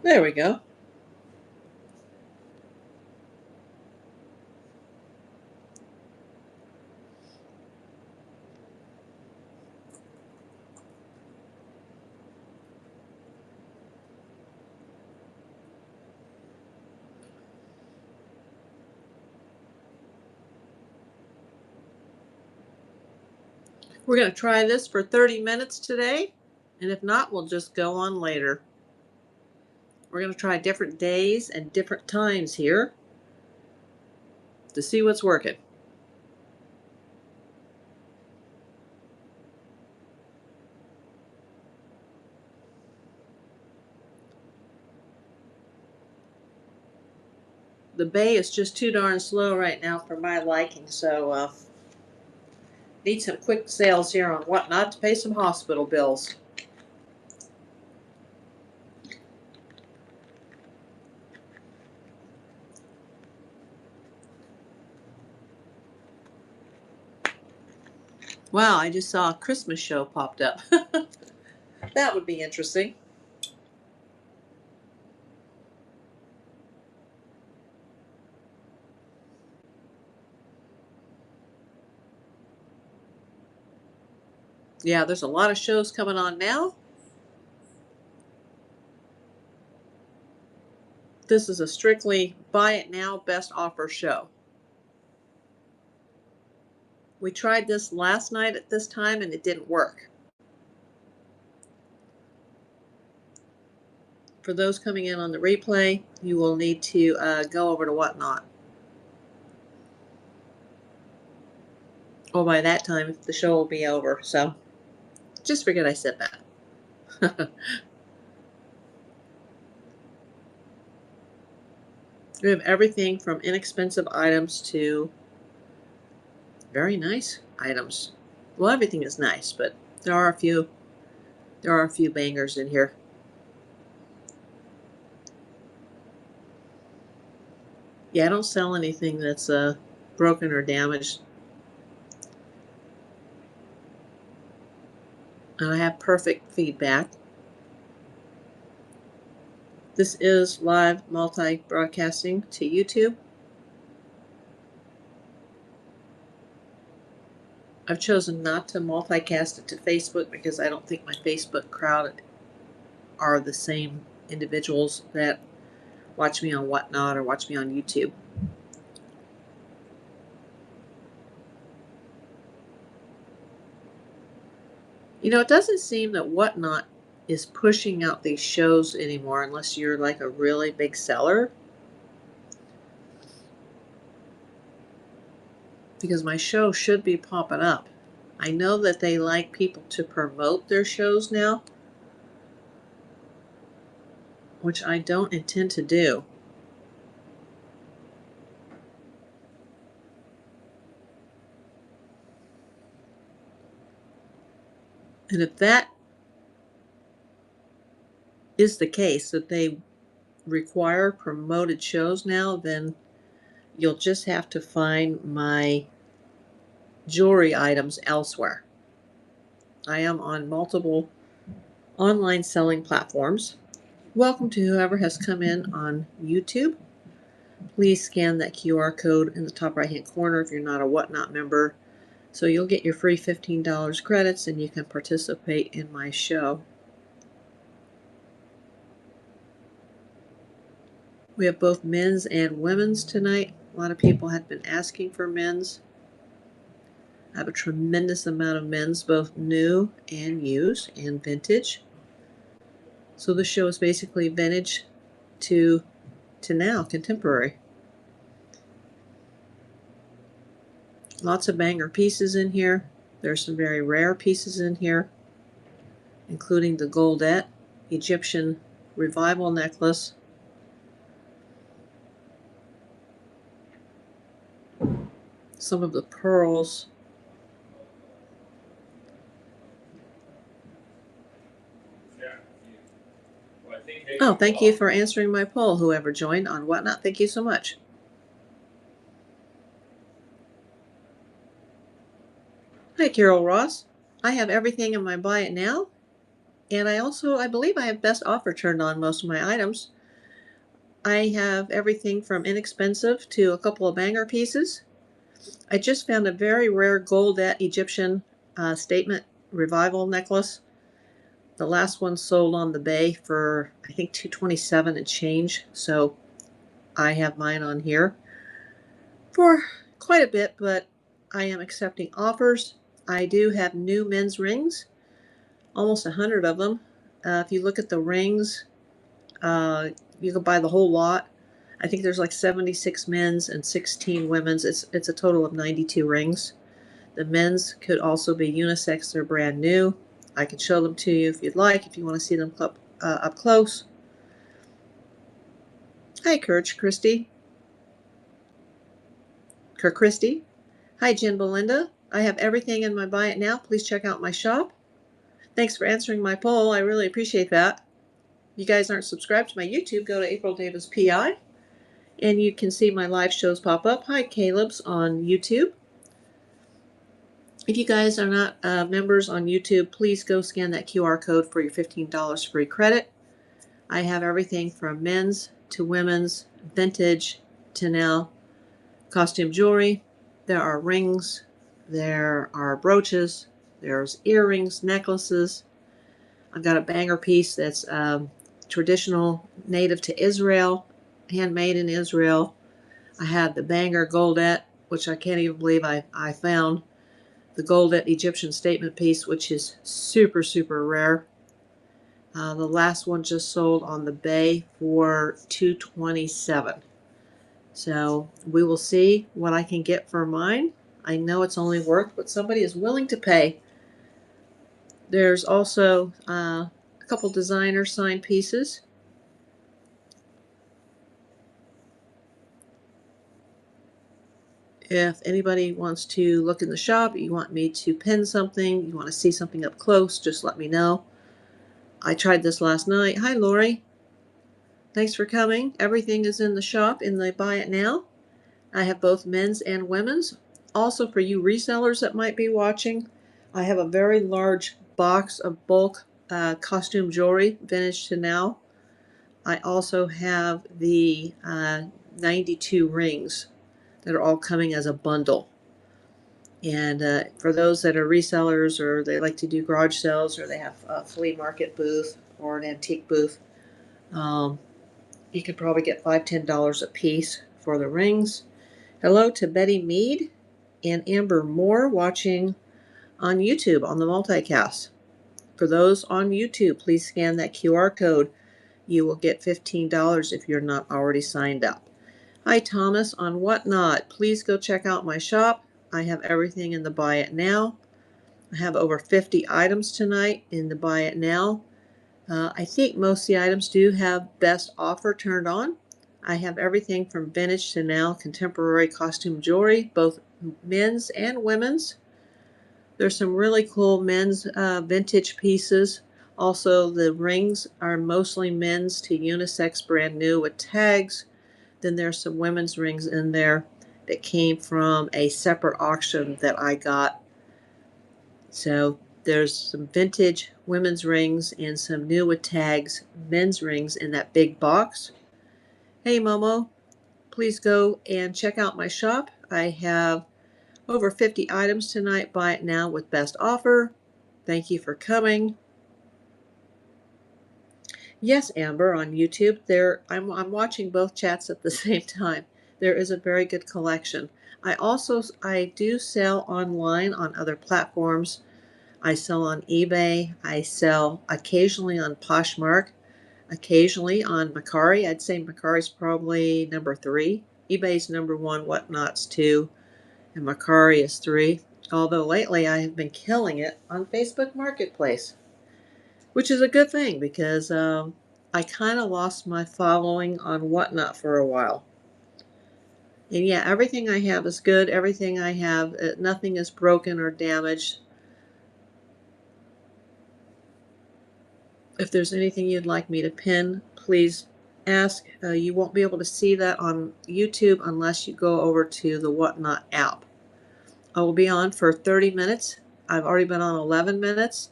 There we go. We're going to try this for 30 minutes today, and if not, we'll just go on later. We're going to try different days and different times here to see what's working. The bay is just too darn slow right now for my liking, so need some quick sales here on Whatnot to pay some hospital bills. Wow, I just saw a Christmas show popped up. That would be interesting. Yeah, there's a lot of shows coming on now. This is a strictly buy it now, best offer show. We tried this last night at this time and it didn't work. For those coming in on the replay, you will need to go over to Whatnot. Well, by that time, the show will be over, so just forget I said that. We have everything from inexpensive items to very nice items. Well, everything is nice, but there are a few bangers in here. Yeah, I don't sell anything that's broken or damaged. And I have perfect feedback. This is live multi-broadcasting to YouTube. I've chosen not to multicast it to Facebook because I don't think my Facebook crowd are the same individuals that watch me on Whatnot or watch me on YouTube. You know, it doesn't seem that Whatnot is pushing out these shows anymore unless you're like a really big seller. Because my show should be popping up. I know that they like people to promote their shows now, which I don't intend to do. And if that is the case, that they require promoted shows now, then you'll just have to find my jewelry items elsewhere. I am on multiple online selling platforms. Welcome to whoever has come in on YouTube. Please scan that QR code in the top right hand corner if you're not a Whatnot member, so you'll get your free $15 credits and you can participate in my show. We have both men's and women's tonight. A lot of people have been asking for men's. I have a tremendous amount of men's, both new and used and vintage. So the show is basically vintage to now, contemporary. Lots of banger pieces in here. There's some very rare pieces in here, including the Goldette Egyptian Revival necklace. some of the pearls. Oh, thank you for answering my poll, whoever joined on Whatnot. Thank you so much. Hi, Carol Ross. I have everything in my Buy It Now, and I believe I have best offer turned on most of my items. I have everything from inexpensive to a couple of banger pieces. I just found a very rare goldette Egyptian statement revival necklace. The last one sold on the Bay for, I think, $227 and change, so I have mine on here for quite a bit, but I am accepting offers. I do have new men's rings, almost 100 of them. If you look at the rings, you can buy the whole lot. I think there's like 76 men's and 16 women's. It's a total of 92 rings. The men's could also be unisex. They're brand new. I can show them to you if you'd like, if you want to see them up close. Hi, Kirk Christie. Hi, Jen Belinda. I have everything in my Buy It Now. Please check out my shop. Thanks for answering my poll. I really appreciate that. If you guys aren't subscribed to my YouTube, go to April Davis PI, and you can see my live shows pop up. Hi, Caleb's on YouTube. If you guys are not members on YouTube, please go scan that QR code for your $15 free credit. I have everything from men's to women's, vintage to now costume jewelry. There are rings, there are brooches, there's earrings, necklaces. I've got a banger piece that's traditional, native to Israel, handmade in Israel. I have the banger goldette, which I can't even believe I found. The goldette Egyptian statement piece, which is super, super rare. The last one just sold on the Bay for $227. So we will see what I can get for mine. I know it's only worth what somebody is willing to pay. There's also a couple designer signed pieces. If anybody wants to look in the shop, you want me to pin something, you want to see something up close, just let me know. I tried this last night. Hi, Lori. Thanks for coming. Everything is in the shop in the Buy It Now. I have both men's and women's. Also, for you resellers that might be watching, I have a very large box of bulk costume jewelry, vintage to now. I also have the 92 rings that are all coming as a bundle. And for those that are resellers, or they like to do garage sales, or they have a flea market booth or an antique booth, you could probably get $5-10 a piece for the rings. Hello to Betty Mead and Amber Moore watching on YouTube on the multicast. For those on YouTube, please scan that QR code. You will get $15 if you're not already signed up. Hi, Thomas on Whatnot. Please go check out my shop. I have everything in the Buy It Now. I have over 50 items tonight in the Buy It Now. I think most of the items do have best offer turned on. I have everything from vintage to now contemporary costume jewelry, both men's and women's. There's some really cool men's vintage pieces. Also, the rings are mostly men's to unisex, brand new with tags. Then there's some women's rings in there that came from a separate auction that I got. So there's some vintage women's rings and some new with tags men's rings in that big box. Hey, Momo, please go and check out my shop. I have over 50 items tonight. Buy it now with best offer. Thank you for coming. Yes, Amber, on YouTube. I'm watching both chats at the same time. There is a very good collection. I do sell online on other platforms. I sell on eBay. I sell occasionally on Poshmark, occasionally on Mercari. I'd say Mercari's probably number 3. eBay's number 1, Whatnot's 2, and Mercari is 3. Although lately I have been killing it on Facebook Marketplace, which is a good thing because I kind of lost my following on Whatnot for a while. And yeah, everything I have is good. Everything I have, nothing is broken or damaged. If there's anything you'd like me to pin, please ask. You won't be able to see that on YouTube unless you go over to the Whatnot app. I will be on for 30 minutes. I've already been on 11 minutes.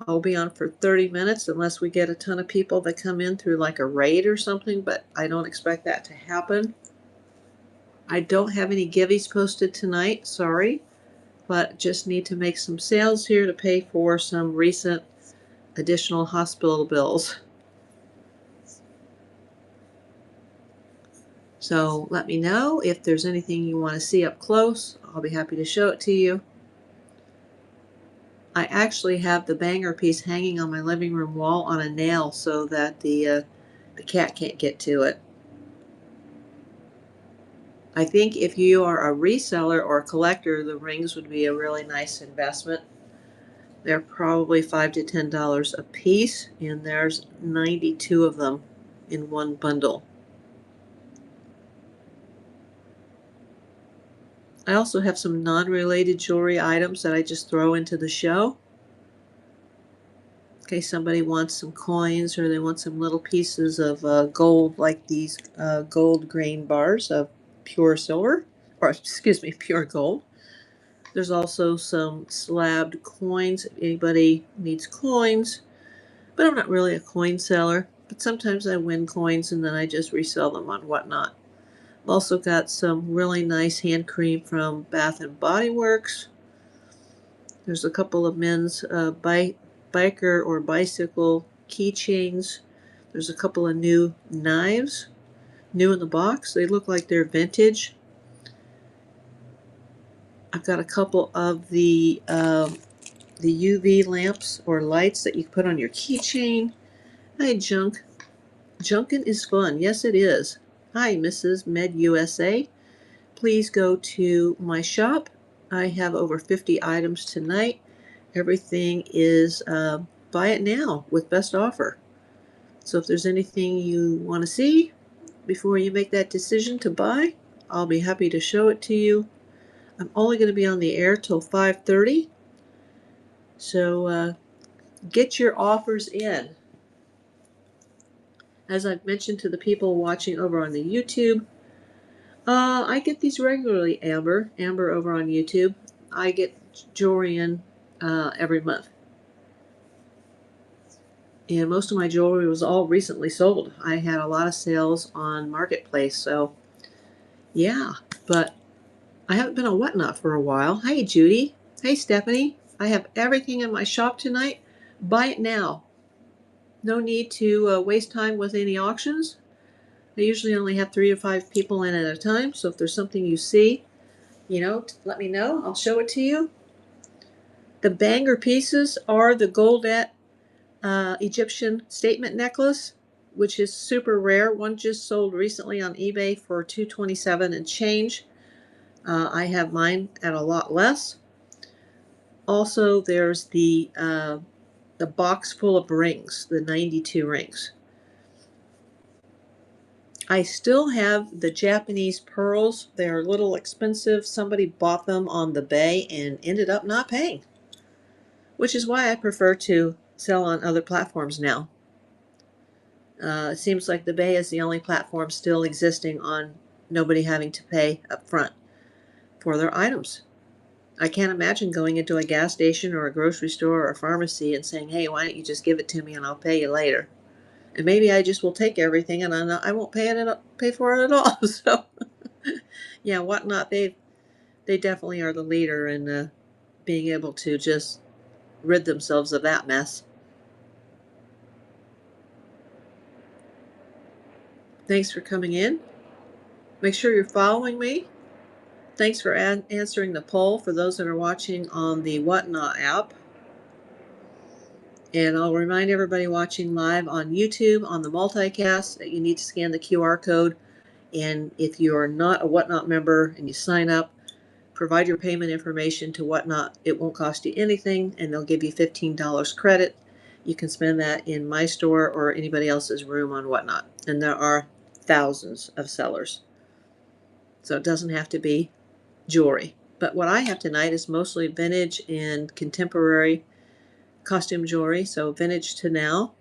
I'll be on for 30 minutes unless we get a ton of people that come in through like a raid or something, but I don't expect that to happen. I don't have any giveies posted tonight, sorry, but just need to make some sales here to pay for some recent additional hospital bills. So let me know if there's anything you want to see up close. I'll be happy to show it to you. I actually have the banger piece hanging on my living room wall on a nail so that the cat can't get to it. I think if you are a reseller or a collector, the rings would be a really nice investment. They're probably $5 to $10 a piece, and there's 92 of them in one bundle. I also have some non-related jewelry items that I just throw into the show. In case somebody wants some coins or they want some little pieces of gold, like these gold grain bars of pure silver, or excuse me, pure gold. There's also some slabbed coins if anybody needs coins, but I'm not really a coin seller. But sometimes I win coins and then I just resell them on Whatnot. I've also got some really nice hand cream from Bath and Body Works. There's a couple of men's biker or bicycle keychains. There's a couple of new knives, new in the box. They look like they're vintage. I've got a couple of the UV lamps or lights that you can put on your keychain. Hi, Junk. Junkin' is fun. Yes, it is. Hi, Mrs. Med USA. Please go to my shop. I have over 50 items tonight. Everything is buy it now with best offer. So if there's anything you want to see before you make that decision to buy, I'll be happy to show it to you. I'm only going to be on the air till 5:30. So get your offers in. As I've mentioned to the people watching over on the YouTube, I get these regularly, Amber over on YouTube. I get jewelry in every month. And most of my jewelry was all recently sold. I had a lot of sales on Marketplace, so yeah. But I haven't been on Whatnot for a while. Hey, Judy. Hey, Stephanie. I have everything in my shop tonight. Buy it now. No need to waste time with any auctions. I usually only have 3 to 5 people in at a time, so if there's something you see, let me know. I'll show it to you. The banger pieces are the Goldet Egyptian statement necklace, which is super rare. One just sold recently on eBay for $227 and change. I have mine at a lot less. Also, there's the box full of rings, the 92 rings. I still have the Japanese pearls. They're a little expensive. Somebody bought them on the Bay and ended up not paying, which is why I prefer to sell on other platforms now. It seems like the Bay is the only platform still existing on nobody having to pay up front for their items. I can't imagine going into a gas station or a grocery store or a pharmacy and saying, hey, why don't you just give it to me and I'll pay you later. And maybe I just will take everything and I won't pay for it at all. So, yeah, Whatnot, they definitely are the leader in being able to just rid themselves of that mess. Thanks for coming in. Make sure you're following me. Thanks for answering the poll for those that are watching on the Whatnot app. And I'll remind everybody watching live on YouTube on the multicast that you need to scan the QR code. And if you are not a Whatnot member and you sign up, provide your payment information to Whatnot. It won't cost you anything, and they'll give you $15 credit. You can spend that in my store or anybody else's room on Whatnot. And there are thousands of sellers. So it doesn't have to be jewelry. But what I have tonight is mostly vintage and contemporary costume jewelry. So vintage to now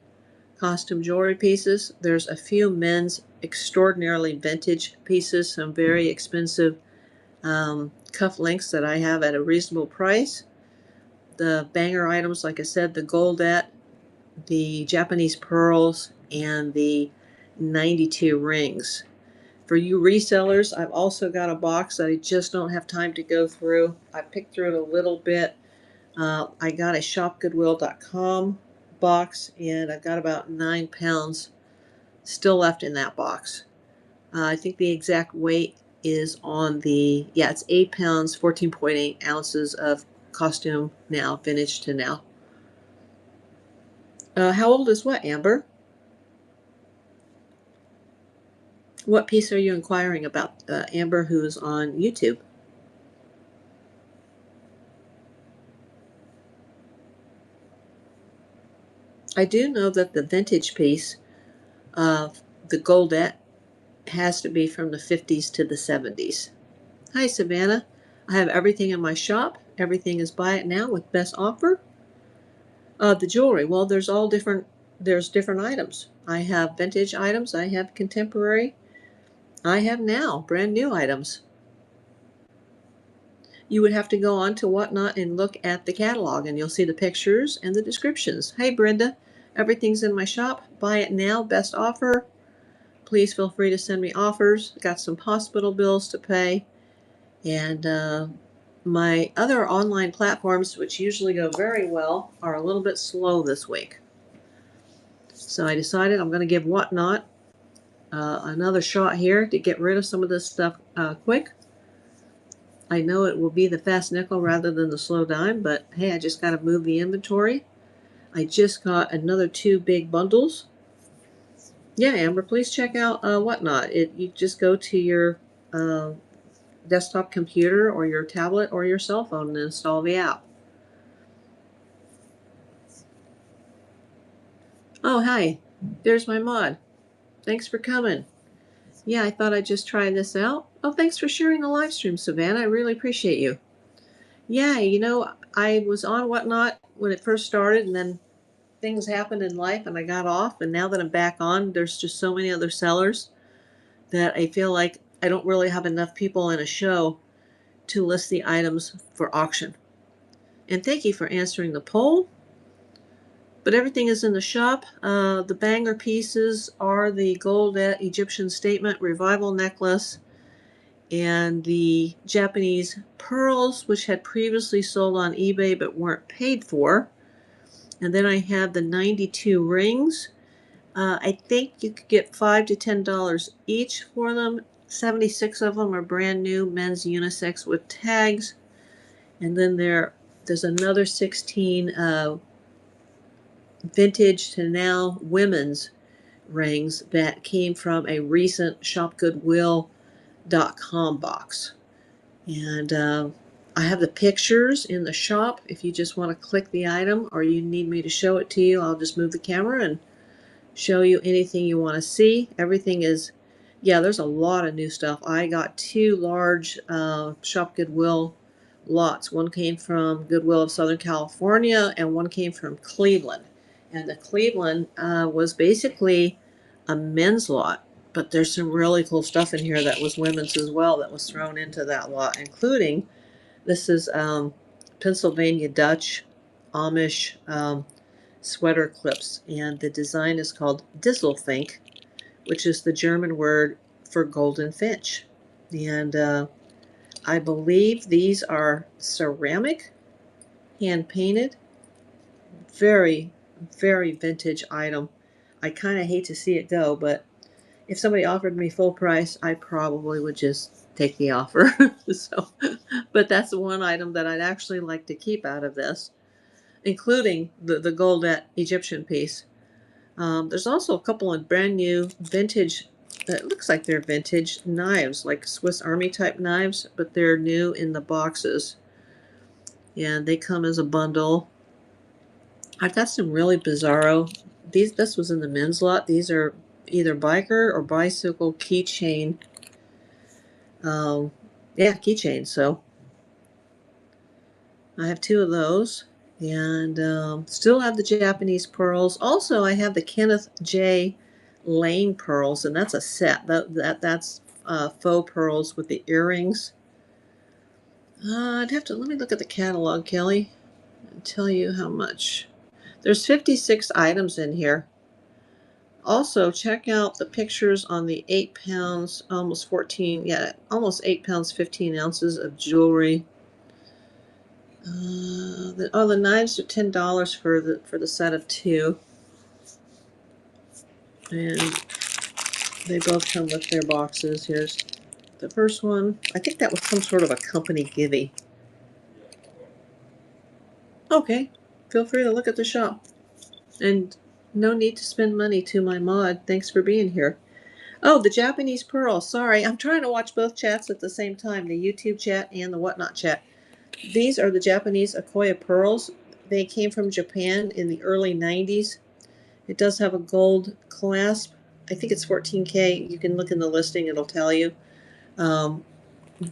costume jewelry pieces. There's a few men's extraordinarily vintage pieces, some very expensive cuff links that I have at a reasonable price. The banger items, like I said, the goldette, the Japanese pearls, and the 92 rings. For you resellers, I've also got a box that I just don't have time to go through. I picked through it a little bit. I got a shopgoodwill.com box, and I've got about 9 pounds still left in that box. I think the exact weight is on the, yeah, it's 8 pounds, 14.8 ounces of costume now, vintage to now. How old is what, Amber? What piece are you inquiring about, Amber, who's on YouTube? I do know that the vintage piece of the goldette has to be from the 50s to the 70s. Hi, Savannah. I have everything in my shop. Everything is buy it now with best offer. The jewelry. Well, there's different items. I have vintage items. I have contemporary. I have now brand new items. You would have to go on to Whatnot and look at the catalog, and you'll see the pictures and the descriptions. Hey, Brenda. Everything's in my shop. Buy it now. Best offer. Please feel free to send me offers. Got some hospital bills to pay. And my other online platforms, which usually go very well, are a little bit slow this week. So I decided I'm going to give Whatnot another shot here to get rid of some of this stuff quick. I know it will be the fast nickel rather than the slow dime, but hey, I just got to move the inventory. I just got another 2 big bundles. Yeah, Amber, please check out Whatnot. You just go to your desktop computer or your tablet or your cell phone and install the app. Oh, hi. There's my mod. Thanks for coming. Yeah, I thought I'd just try this out. Oh, thanks for sharing the live stream, Savannah. I really appreciate you. Yeah, I was on Whatnot when it first started, and then things happened in life and I got off. And now that I'm back on, there's just so many other sellers that I feel like I don't really have enough people in a show to list the items for auction. And thank you for answering the poll. But everything is in the shop. The banger pieces are the gold Egyptian statement revival necklace and the Japanese pearls, which had previously sold on eBay but weren't paid for. And then I have the 92 rings. I think you could get $5 to $10 each for them. 76 of them are brand new men's unisex with tags. And then there's another 16 vintage to now women's rings that came from a recent shopgoodwill.com box. And I have the pictures in the shop. If you just want to click the item or you need me to show it to you, I'll just move the camera and show you anything you want to see. Everything is, yeah, there's a lot of new stuff. I got 2 large Shop Goodwill lots. One came from Goodwill of Southern California and one came from Cleveland. And the Cleveland was basically a men's lot, but there's some really cool stuff in here that was women's as well that was thrown into that lot, including this is Pennsylvania Dutch Amish sweater clips, and the design is called Disselfink, which is the German word for golden finch. And I believe these are ceramic, hand painted, very, very vintage item. I kind of hate to see it go, but if somebody offered me full price, I probably would just take the offer. But that's the one item that I'd actually like to keep out of this, including the goldette Egyptian piece. There's also a couple of brand new vintage, it looks like they're vintage knives, like Swiss Army type knives, but they're new in the boxes. And they come as a bundle. I've got some really bizarro, this was in the men's lot. These are either biker or bicycle keychain Yeah, keychains. So I have two of those, and still have the Japanese pearls. Also, I have the Kenneth J. Lane pearls, and that's a set. That's faux pearls with the earrings. I'd have to let me look at the catalog, Kelly, and tell you how much. There's 56 items in here. Also, check out the pictures on the 8 pounds, almost 14, yeah, almost 8 pounds, 15 ounces of jewelry. The knives are $10 for the set of two, and they both come with their boxes. Here's the first one. I think that was some sort of a company givey. Okay, feel free to look at the shop, and no need to spend money to my mod. Thanks for being here. Oh, the Japanese pearl. Sorry, I'm trying to watch both chats at the same time, the YouTube chat and the whatnot chat. These are the Japanese Akoya pearls. They came from Japan in the early 90s. It does have a gold clasp. I think it's 14K. You can look in the listing, it'll tell you.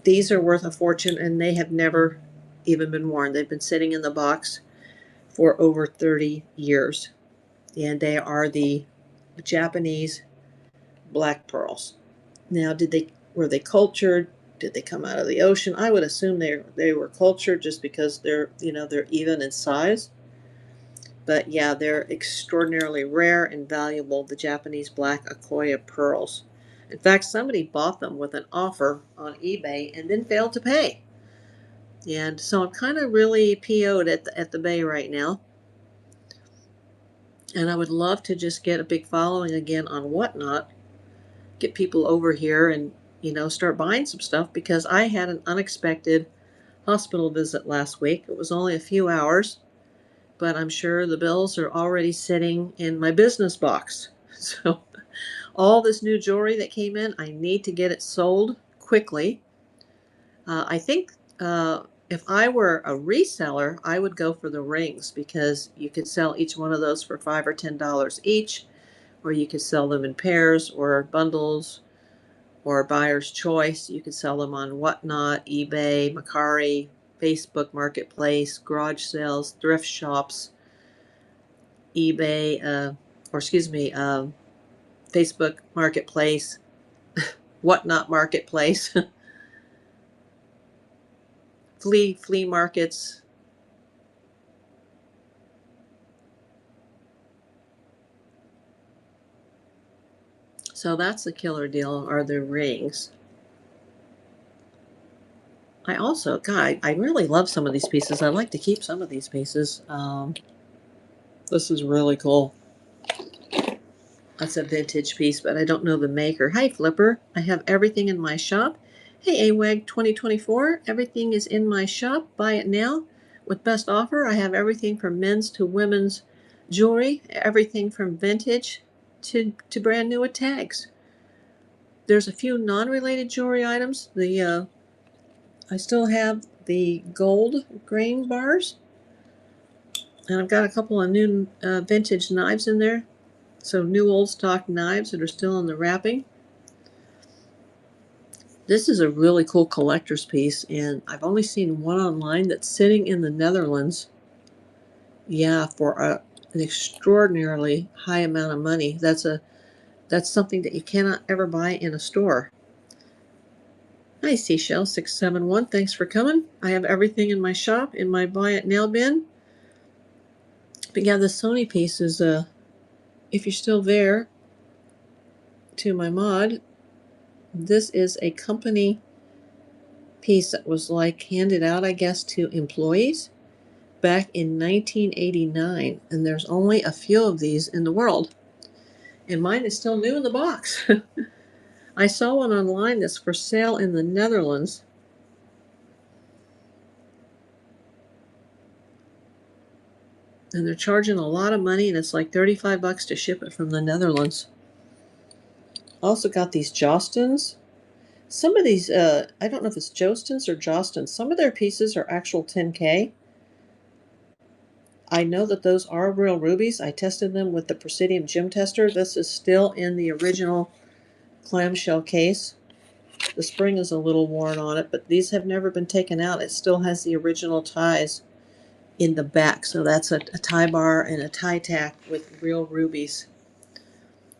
These are worth a fortune, and they have never even been worn. They've been sitting in the box for over 30 years. And they are the Japanese black pearls. Now, were they cultured? Did they come out of the ocean? I would assume they were cultured just because they're even in size. But yeah, they're extraordinarily rare and valuable, the Japanese black Akoya pearls. In fact, somebody bought them with an offer on eBay and then failed to pay. And so I'm kind of really PO'd at the Bay right now. And I would love to just get a big following again on Whatnot, get people over here and, start buying some stuff, because I had an unexpected hospital visit last week. It was only a few hours, but I'm sure the bills are already sitting in my business box. So all this new jewelry that came in, I need to get it sold quickly. I think if I were a reseller, I would go for the rings, because you could sell each one of those for $5 or $10 each, or you could sell them in pairs or bundles or buyer's choice. You could sell them on Whatnot, eBay, Mercari, Facebook Marketplace, garage sales, thrift shops, eBay, Facebook Marketplace, Whatnot Marketplace, flea markets. So that's the killer deal, are the rings. I also, God, I really love some of these pieces. I like to keep some of these pieces. This is really cool. That's a vintage piece, but I don't know the maker. Hi, Flipper. I have everything in my shop. Hey, AWAG 2024. Everything is in my shop. Buy it now. With best offer, I have everything from men's to women's jewelry, everything from vintage to brand new with tags. There's a few non-related jewelry items. I still have the gold grain bars, and I've got a couple of new vintage knives in there. So new old stock knives that are still in the wrapping. This is a really cool collector's piece, and I've only seen one online that's sitting in the Netherlands. Yeah, for an extraordinarily high amount of money. That's something that you cannot ever buy in a store. Hi, Seashell 671. Thanks for coming. I have everything in my shop in my buy it now bin. But yeah, the Sony piece is if you're still there, to my mod, this is a company piece that was handed out, I guess, to employees back in 1989, and there's only a few of these in the world, and mine is still new in the box. I saw one online that's for sale in the Netherlands, and they're charging a lot of money, and it's like $35 to ship it from the Netherlands. Also got these Jostens. Some of these, I don't know if it's Jostens or Jostens. Some of their pieces are actual 10K. I know that those are real rubies. I tested them with the Presidium Gem Tester. This is still in the original clamshell case. The spring is a little worn on it, but these have never been taken out. It still has the original ties in the back. So that's a tie bar and a tie tack with real rubies.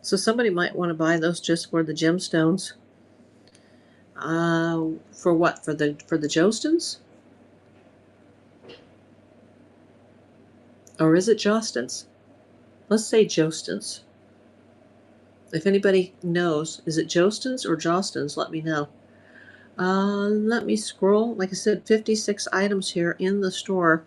So somebody might want to buy those just for the gemstones. For what? For the Jostens? Or is it Jostens? Let's say Jostens. If anybody knows, is it Jostens or Jostens? Let me know. Let me scroll. Like I said, 56 items here in the store.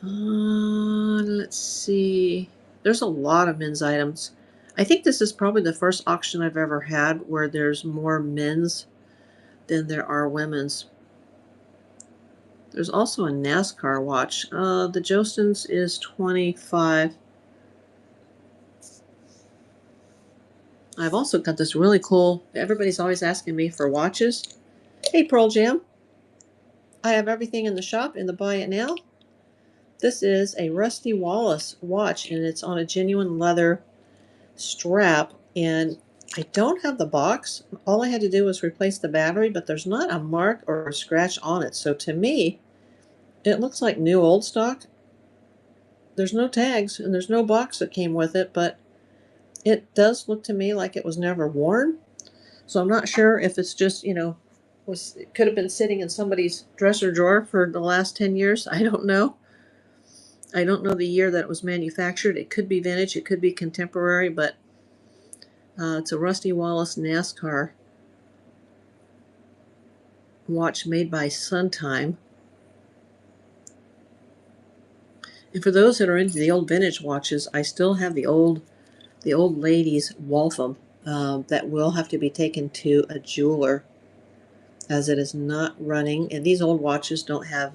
Let's see. There's a lot of men's items. I think this is probably the first auction I've ever had where there's more men's than there are women's. There's also a NASCAR watch. The Jostens is $25. I've also got this really cool, everybody's always asking me for watches. Hey, Pearl Jam. I have everything in the shop in the Buy It Now. This is a Rusty Wallace watch, and it's on a genuine leather strap. And I don't have the box. All I had to do was replace the battery, but there's not a mark or a scratch on it. So to me, it looks like new old stock. There's no tags, and there's no box that came with it, but it does look to me like it was never worn. So I'm not sure if it's just, it could have been sitting in somebody's dresser drawer for the last 10 years. I don't know. I don't know the year that it was manufactured. It could be vintage, it could be contemporary, but it's a Rusty Wallace NASCAR watch made by Suntime. And for those that are into the old vintage watches, I still have the old ladies Waltham that will have to be taken to a jeweler, as it is not running. And these old watches don't have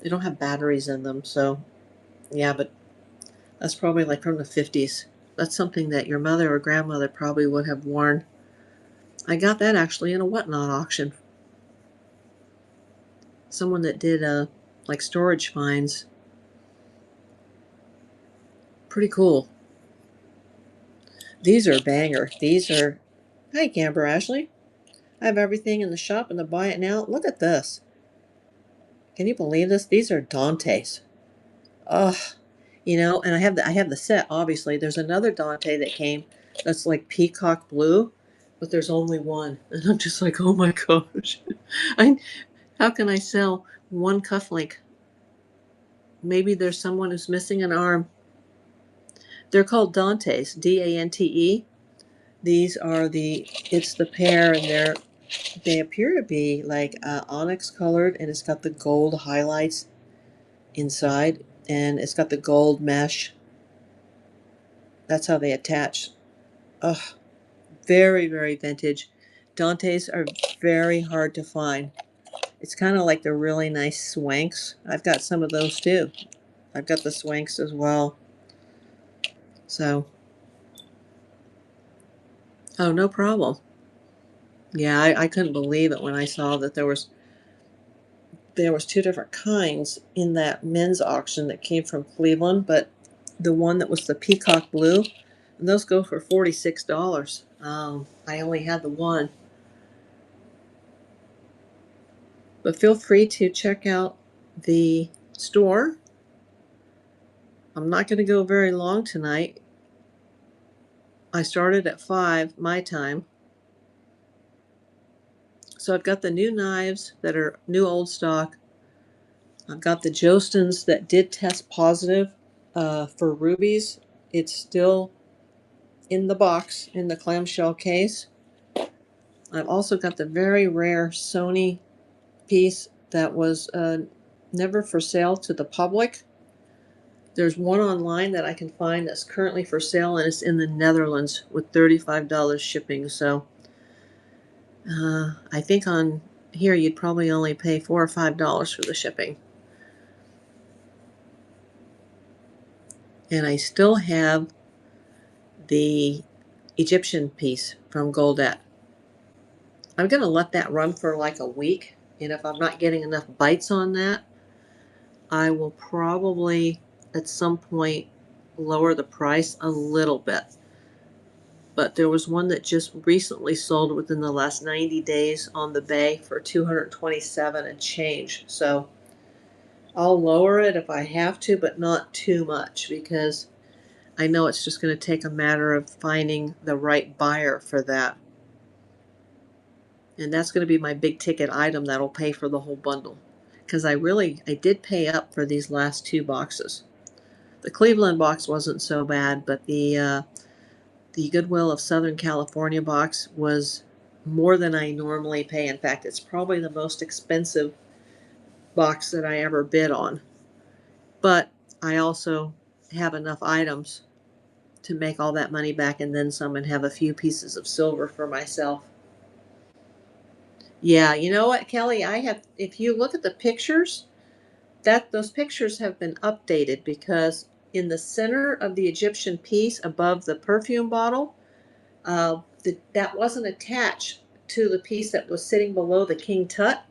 they don't have batteries in them. So yeah, but that's probably like from the 50s. That's something that your mother or grandmother probably would have worn. I got that actually in a whatnot auction. Someone that did like storage finds. Pretty cool. These are banger. These are, hi Camber Ashley. I have everything in the shop and the Buy It Now. Look at this. Can you believe this? These are Dante's. Ugh. And I have the set, obviously. There's another Dante that came that's like peacock blue, but there's only one. And I'm just like, oh my gosh. How can I sell one cufflink? Maybe there's someone who's missing an arm. They're called Dante's, D-A-N-T-E. These are it's the pair, and they appear to be like onyx colored, and it's got the gold highlights inside, and it's got the gold mesh. That's how they attach. Ugh, very, very vintage. Dante's are very hard to find. It's kind of like the really nice swanks. I've got some of those too. I've got the swanks as well. So, oh, no problem. Yeah, I couldn't believe it when I saw that there was two different kinds in that men's auction that came from Cleveland, but the one that was the peacock blue, and those go for $46. I only had the one. But feel free to check out the store. I'm not going to go very long tonight. I started at 5 my time. So I've got the new knives that are new old stock. I've got the Jostens that did test positive for rubies. It's still in the box, in the clamshell case. I've also got the very rare Sony piece that was never for sale to the public. There's one online that I can find that's currently for sale, and it's in the Netherlands with $35 shipping. So I think on here you'd probably only pay $4 or $5 for the shipping. And I still have the Egyptian piece from Goldette. I'm going to let that run for like a week, and if I'm not getting enough bites on that, I will probably at some point lower the price a little bit. but there was one that just recently sold within the last 90 days on the Bay for 227 and change. So I'll lower it if I have to, but not too much, because I know it's just going to take a matter of finding the right buyer for that. And that's going to be my big ticket item that'll pay for the whole bundle. Because I did pay up for these last two boxes. The Cleveland box wasn't so bad, but the Goodwill of Southern California box was more than I normally pay. In fact, it's probably the most expensive box that I ever bid on. But I also have enough items to make all that money back and then some, and have a few pieces of silver for myself. Yeah, you know what, Kelly? If you look at the pictures, those pictures have been updated, because in the center of the Egyptian piece above the perfume bottle, that wasn't attached to the piece that was sitting below the King Tut.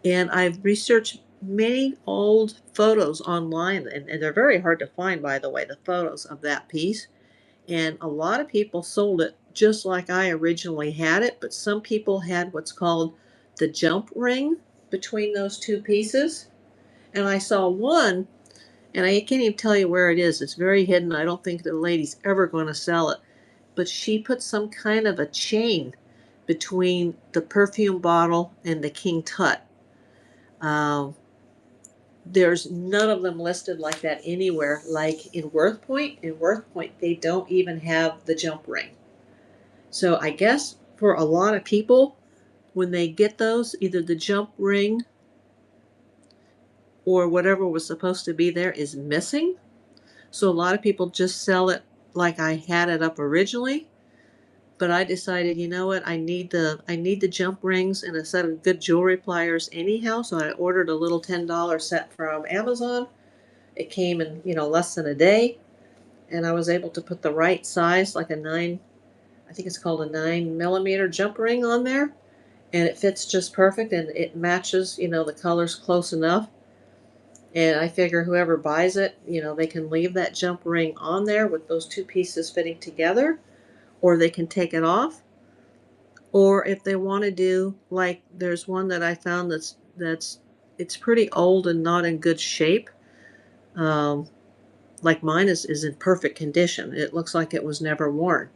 And I've researched many old photos online, and they're very hard to find, by the way, the photos of that piece. And a lot of people sold it just like I originally had it, but some people had what's called the jump ring between those two pieces. And I saw one, and I can't even tell you where it is. It's very hidden. I don't think the lady's ever going to sell it. But she put some kind of a chain between the perfume bottle and the King Tut. There's none of them listed like that anywhere. Like in Worth Point, they don't even have the jump ring. So I guess for a lot of people, when they get those, either the jump ring or whatever was supposed to be there is missing. So a lot of people just sell it like I had it up originally. But I decided, you know what, I need the jump rings and a set of good jewelry pliers anyhow. So I ordered a little $10 set from Amazon. It came in, less than a day, and I was able to put the right size, like I think it's called a 9mm jump ring on there, and it fits just perfect, and it matches, the colors close enough. And I figure whoever buys it, they can leave that jump ring on there with those two pieces fitting together, or they can take it off. Or if they want to do, like, there's one that I found it's pretty old and not in good shape. Like mine is in perfect condition. It looks like it was never worn.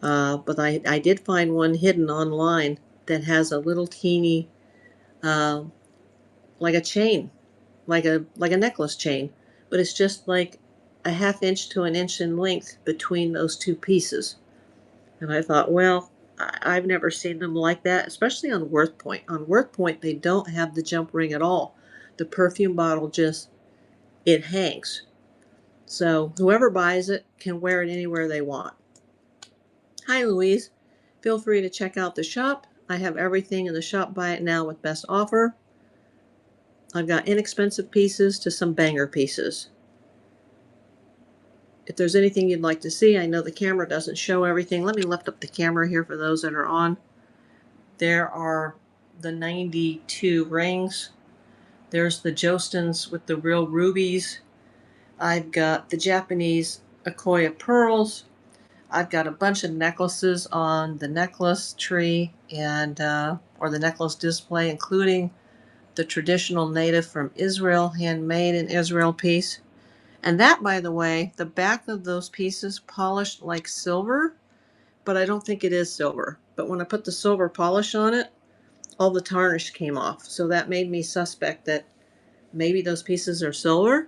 But I did find one hidden online that has a little teeny, uh, like a chain, like a necklace chain, but it's just like a half inch to an inch in length between those two pieces. And I thought, well, I've never seen them like that, especially on Worth Point. On Worth Point, they don't have the jump ring at all. The perfume bottle it hangs. So whoever buys it can wear it anywhere they want. Hi, Louise. Feel free to check out the shop. I have everything in the shop. Buy it now with best offer. I've got inexpensive pieces to some banger pieces. If there's anything you'd like to see, I know the camera doesn't show everything. Let me lift up the camera here for those that are on. There are the 92 rings. There's the Jostens with the real rubies. I've got the Japanese Akoya pearls. I've got a bunch of necklaces on the necklace tree and or the necklace display, including the traditional native from Israel, handmade in Israel piece. And that, by the way, the back of those pieces polished like silver, but I don't think it is silver. But when I put the silver polish on it, all the tarnish came off. So that made me suspect that maybe those pieces are silver.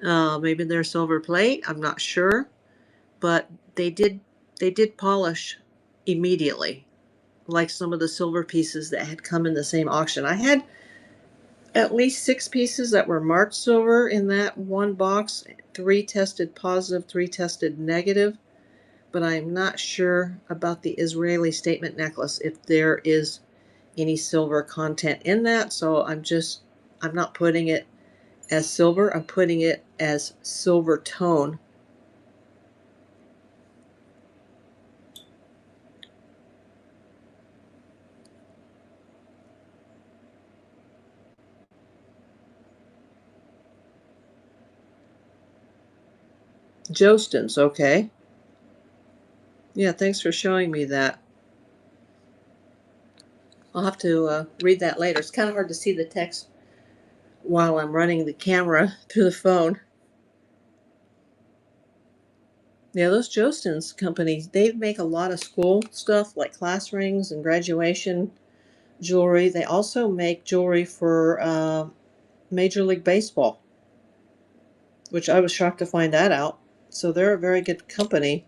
Maybe they're silver plate. I'm not sure. But they did polish immediately, like some of the silver pieces that had come in the same auction. I had at least 6 pieces that were marked silver in that one box. 3 tested positive, 3 tested negative. But I'm not sure about the Israeli statement necklace, if there is any silver content in that. So I'm not putting it as silver. I'm putting it as silver tone. Jostens, okay. Yeah, thanks for showing me that. I'll have to read that later. It's kind of hard to see the text while I'm running the camera through the phone. Yeah, those Jostens companies, they make a lot of school stuff like class rings and graduation jewelry. They also make jewelry for Major League Baseball, which I was shocked to find that out. So they're a very good company.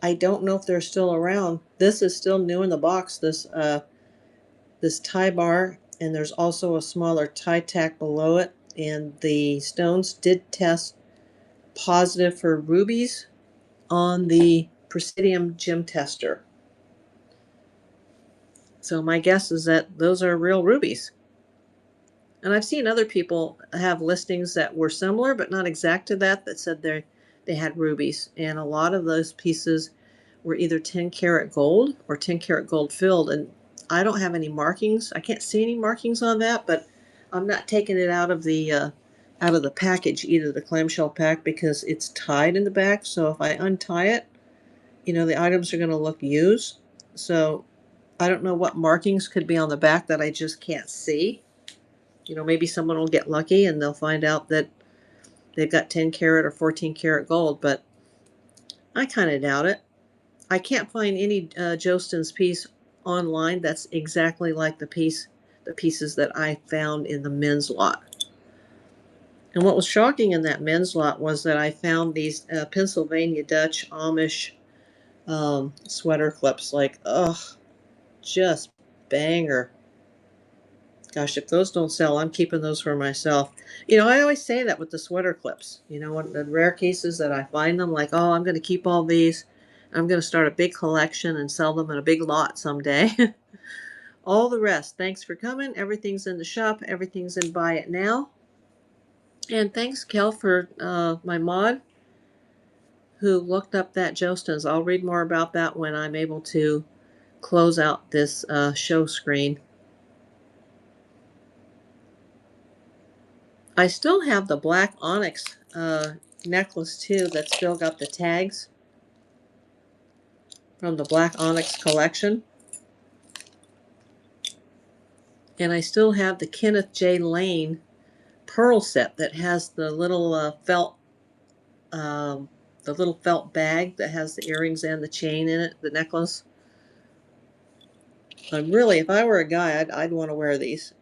I don't know if they're still around. This is still new in the box, this tie bar, and there's also a smaller tie tack below it. And the stones did test positive for rubies on the Presidium gem tester. So my guess is that those are real rubies. And I've seen other people have listings that were similar, but not exact to that, that said they had rubies. And a lot of those pieces were either 10 karat gold or 10 karat gold filled. And I don't have any markings. I can't see any markings on that, but I'm not taking it out of the package, either the clamshell pack, because it's tied in the back. So if I untie it, the items are going to look used. So I don't know what markings could be on the back that I just can't see. Maybe someone will get lucky and they'll find out that they've got 10 karat or 14 karat gold, but I kind of doubt it. I can't find any Jostens piece online that's exactly like the pieces that I found in the men's lot. And what was shocking in that men's lot was that I found these Pennsylvania Dutch Amish sweater clips. Like, ugh, just banger. Gosh, if those don't sell, I'm keeping those for myself. I always say that with the sweater clips. When the rare cases that I find them, like, oh, I'm going to keep all these. I'm going to start a big collection and sell them in a big lot someday. All the rest, thanks for coming. Everything's in the shop. Everything's in Buy It Now. And thanks, Kel, for my mod who looked up that Jostens. I'll read more about that when I'm able to close out this show screen. I still have the black onyx necklace too that's still got the tags from the black onyx collection. And I still have the Kenneth J. Lane pearl set that has the little felt bag that has the earrings and the chain in it, the necklace. If I were a guy, I'd want to wear these,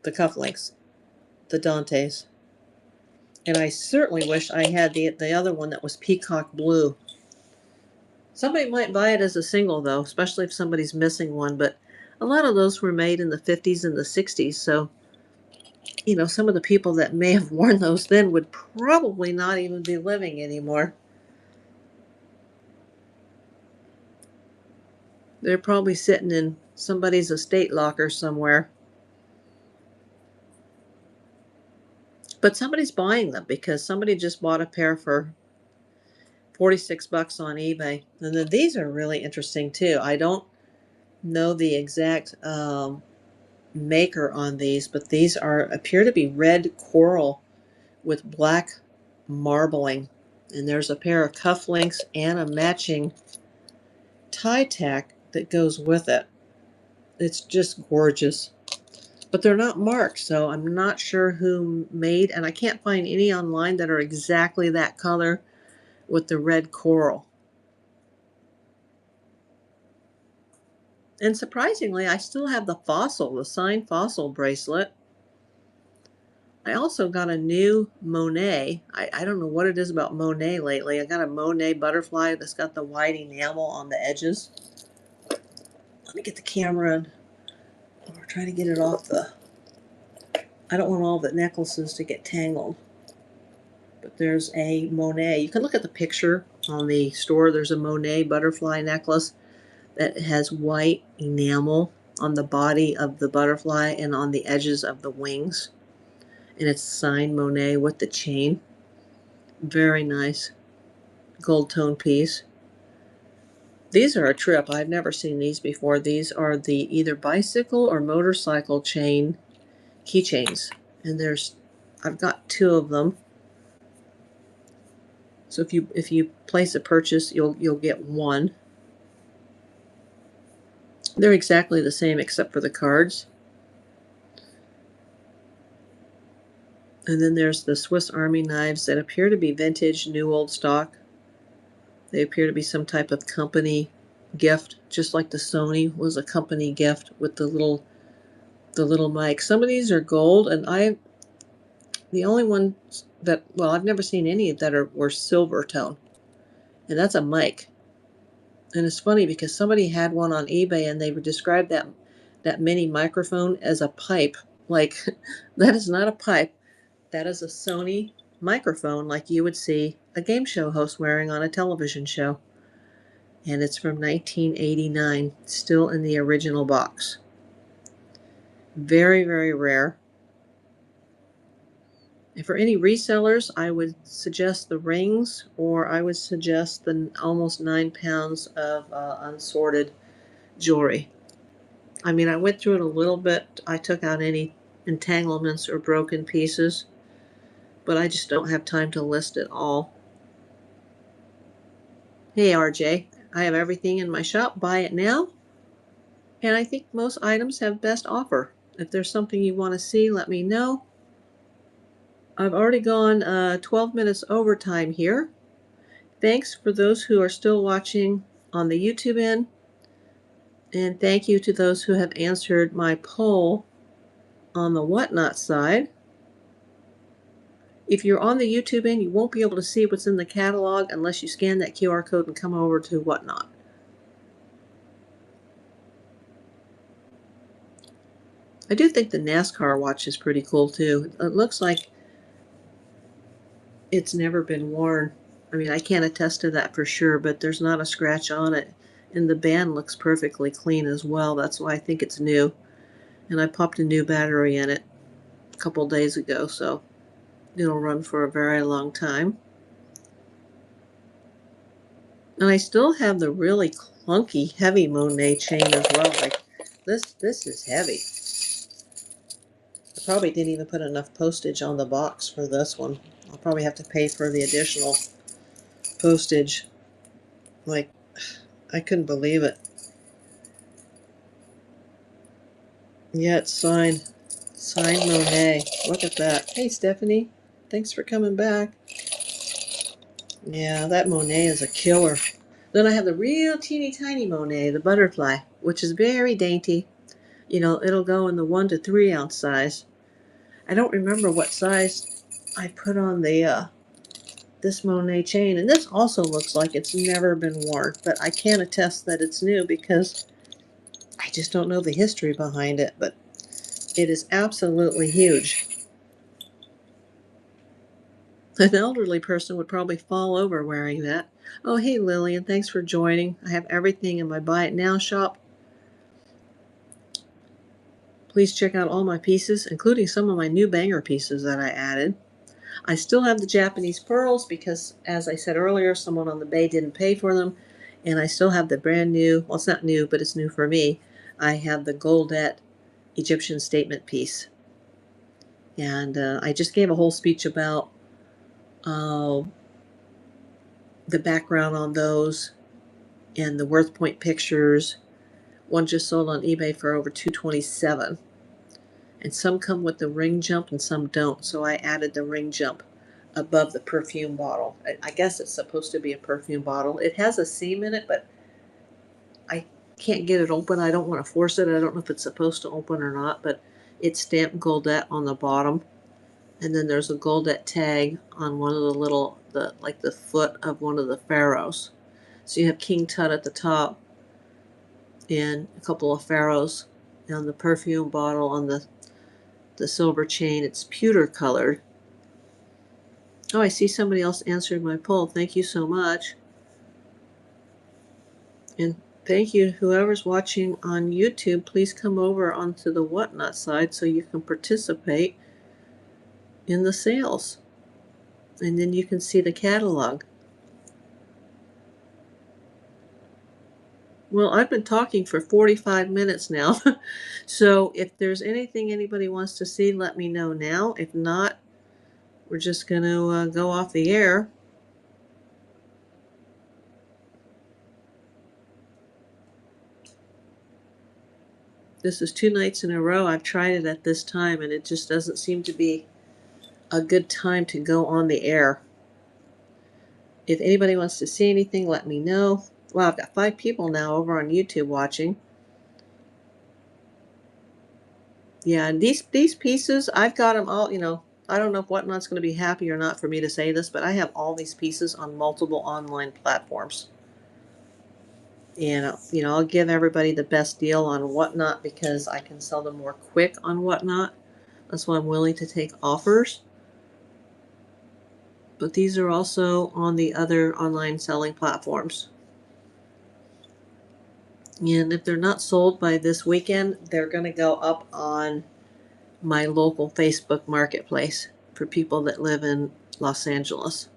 the cufflinks, the Dantes. And I certainly wish I had the other one that was peacock blue. Somebody might buy it as a single, though, especially if somebody's missing one. But a lot of those were made in the 50s and the 60s. So, some of the people that may have worn those then would probably not even be living anymore. They're probably sitting in somebody's estate locker somewhere. But somebody's buying them because somebody just bought a pair for $46 on eBay. And then these are really interesting too. I don't know the exact maker on these, but these appear to be red coral with black marbling. And there's a pair of cufflinks and a matching tie tack that goes with it. It's just gorgeous. But they're not marked, so I'm not sure who made, and I can't find any online that are exactly that color with the red coral. And surprisingly, I still have the signed fossil bracelet. I also got a new Monet. I don't know what it is about Monet lately. I got a Monet butterfly that's got the white enamel on the edges. Let me get the camera and we're trying to get it off I don't want all the necklaces to get tangled. But there's a Monet. You can look at the picture on the store. There's a Monet butterfly necklace that has white enamel on the body of the butterfly and on the edges of the wings. And it's signed Monet with the chain. Very nice gold tone piece. These are a trip. I've never seen these before. These are the either bicycle or motorcycle chain keychains. And I've got two of them. So if you place a purchase, you'll get one. They're exactly the same except for the cards. And then there's the Swiss Army knives that appear to be vintage, new old stock. They appear to be some type of company gift, just like the Sony was a company gift with the little mic. Some of these are gold, and the only ones that, well, I've never seen any that were silver tone, and that's a mic. And it's funny because somebody had one on eBay and they described that mini microphone as a pipe. Like, that is not a pipe. That is a Sony microphone like you would see a game show host wearing on a television show. And it's from 1989, still in the original box. Very, very rare. And for any resellers, I would suggest the rings, or I would suggest the almost 9 pounds of unsorted jewelry. I mean, I went through it a little bit. I took out any entanglements or broken pieces, but I just don't have time to list it all. Hey, RJ, I have everything in my shop. Buy it now. And I think most items have best offer. If there's something you want to see, let me know. I've already gone 12 minutes overtime here. Thanks for those who are still watching on the YouTube end. And thank you to those who have answered my poll on the Whatnot side. If you're on the YouTube end, you won't be able to see what's in the catalog unless you scan that QR code and come over to Whatnot. I do think the NASCAR watch is pretty cool too. It looks like it's never been worn. I mean, I can't attest to that for sure, but there's not a scratch on it. And the band looks perfectly clean as well. That's why I think it's new. And I popped a new battery in it a couple days ago, so it'll run for a very long time. And I still have the really clunky, heavy Monet chain as well. Like, this is heavy. I probably didn't even put enough postage on the box for this one. I'll probably have to pay for the additional postage. Like, I couldn't believe it. Yeah, it's signed. Signed Monet. Look at that. Hey, Stephanie. Thanks for coming back. Yeah, that Monet is a killer. Then I have the real teeny tiny Monet, the butterfly, which is very dainty. You know, it'll go in the 1 to 3 ounce size. I don't remember what size I put on the this Monet chain, and this also looks like it's never been worn, but I can't attest that it's new because I just don't know the history behind it, but it is absolutely huge. An elderly person would probably fall over wearing that. Oh, hey, Lillian, thanks for joining. I have everything in my Buy It Now shop. Please check out all my pieces, including some of my new banger pieces that I added. I still have the Japanese pearls because, as I said earlier, someone on the Bay didn't pay for them. And I still have the brand new, well, it's not new, but it's new for me. I have the Goldette Egyptian statement piece. And I just gave a whole speech about the background on those and the Worth Point pictures. One just sold on eBay for over $227. And some come with the ring jump and some don't. So I added the ring jump above the perfume bottle. I guess it's supposed to be a perfume bottle. It has a seam in it, but I can't get it open. I don't want to force it. I don't know if it's supposed to open or not, but it's stamped Goldette on the bottom. And then there's a Goldette tag on one of like the foot of one of the pharaohs. So you have King Tut at the top and a couple of pharaohs on the perfume bottle on the silver chain. It's pewter colored. Oh, I see somebody else answered my poll. Thank you so much. And thank you, whoever's watching on YouTube. Please come over onto the Whatnot side so you can participate in the sales. And then you can see the catalog. Well, I've been talking for 45 minutes now. So if there's anything anybody wants to see, let me know now. If not, we're just going to go off the air. This is 2 nights in a row I've tried it at this time, and it just doesn't seem to be a good time to go on the air. If anybody wants to see anything, let me know. Wow, I've got 5 people now over on YouTube watching. Yeah, and these pieces, I've got them all, I don't know if Whatnot's going to be happy or not for me to say this, but I have all these pieces on multiple online platforms. And, I'll give everybody the best deal on Whatnot because I can sell them more quick on Whatnot. That's why I'm willing to take offers. But these are also on the other online selling platforms. And if they're not sold by this weekend, they're going to go up on my local Facebook marketplace for people that live in Los Angeles.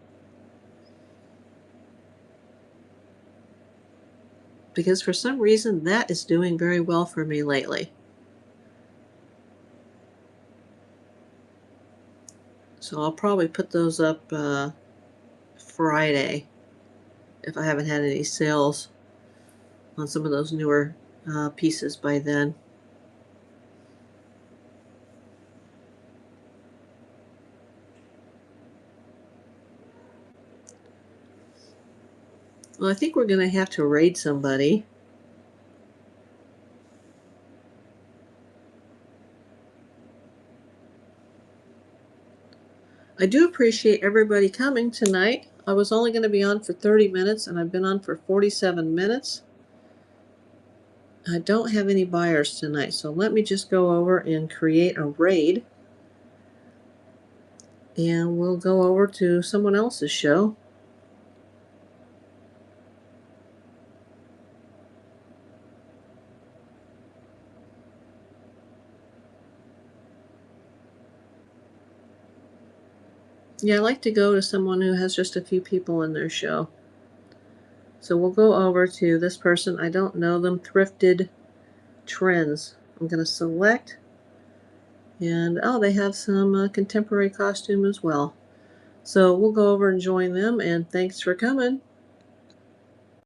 Because for some reason, that is doing very well for me lately. So I'll probably put those up Friday if I haven't had any sales on some of those newer pieces by then. Well, I think we're going to have to raid somebody. I do appreciate everybody coming tonight. I was only going to be on for 30 minutes, and I've been on for 47 minutes. I don't have any buyers tonight, so let me just go over and create a raid. And we'll go over to someone else's show. Yeah, I like to go to someone who has just a few people in their show. So we'll go over to this person. I don't know them. Thrifted Trends. I'm going to select. And, oh, they have some contemporary costume as well. So we'll go over and join them. And thanks for coming.